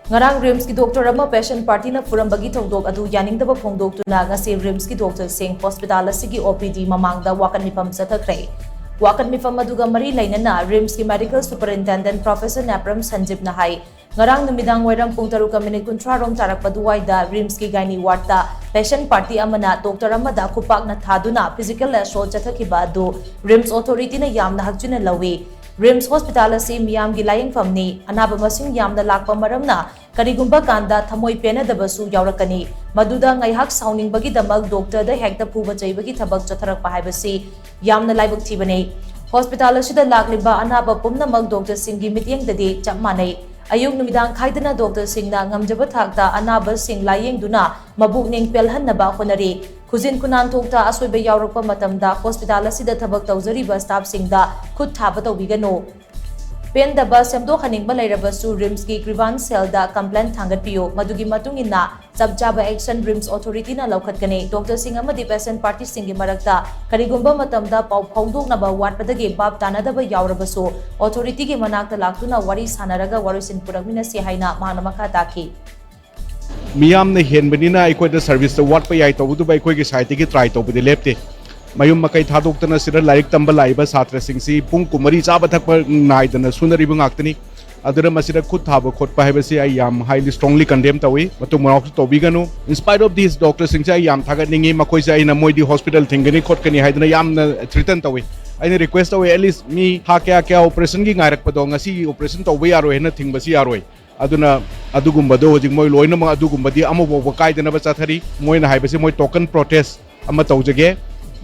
Ngarang RIMS ki doctor ama patient party na Phurambadagi thoudok adu yaningdaba phongdoktuna ngasi RIMS ki doctor shing hospital asigi OPD mamang da Wakat Meepham Chathakhre. Wakat Meepham aduga mari lainana RIMS ki medical superintendent Professor Napram Sanjib na hai ngarang numidang wairam pung 3:30 rom tarak paduwai da RIMS ki gaini ward da patient party amana doctor amada kupak na thaduna physical assault chathakhiba adu RIMS authority na yamna hakchuna lawi. RIMS hospital asi miyam gi laying famni anaba masing yamna lakpa maramna karigumba kanda thamoi pena dabasu yaurakani maduda ngaihak sauning bagi damak doctor da hekta phuba chaibagi thabak chatharak pa haibasi yamna laibuk thibane hospital asida lakliba anaba pumnamak doctor singi mityeng dadi chap manai ayuk numidang khaidana doctor singna ngamjaba thakta anaba sing layeng duna mabuk ning pelhan naba khonari khuzin kunan thokta asoiba yaurakpa matamda hospital asida thabak tawjariba staff singda khut thaba tawbigano pen daba semdo khaning balairabasu RIMS ki grievance cell da complaint thangat piyo madugi matungina sabjaba action RIMS authority na laukhatkane doctor sing amadi patient party singi marakta karigumba matamda pau phongdoknaba watpadagi bab tanadaba yaurabasu authority ki manakta laktuna wari sanaraga warisin purakmina si haina mahanamaka taki मियाम ने हेनबनीना अखोद service वाट पे तौब अखोई side की try तौबदी लेपते Mayum मकई थादोक्तना सिर like तंब लाइब छात्र सिंसी पुंग कुमरी चाब थक नाइदना सुनरीब ngakतनी अदुरा मसिदा खुद थाब खोटपा हैबसे I am highly strongly condemn तवी मतु मराव तौबीगनु in spite of this doctor since I am थागनिंगी मकोई से आइना मोइदी हॉस्पिटल थिंगनी खोटकनी हाइदना याम थ्रेटन तवी आइना रिक्वेस्ट तवी एटलीस्ट मी हा क्या ऑपरेशन की गायरक पदो ngasi ऑपरेशन तौबे यारो हेना थिंगबसी यारोय aduna adugumbado hojik moi loina ma adugumbadi amobo kaidana ba chathari moina haibase moi token protest ama tawjage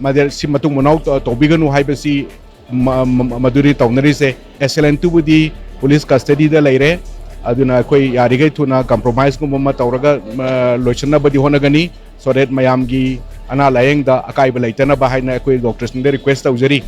mader si matung monau tobiganu haibasi maduri tawnari se SLN2 budi police custody da leire aduna koi yarigai thuna compromise ko ma tawraga lochna badi honagani so that mayam gi ana layeng da akai ba laitana ba haina koi doctors ne request tawjari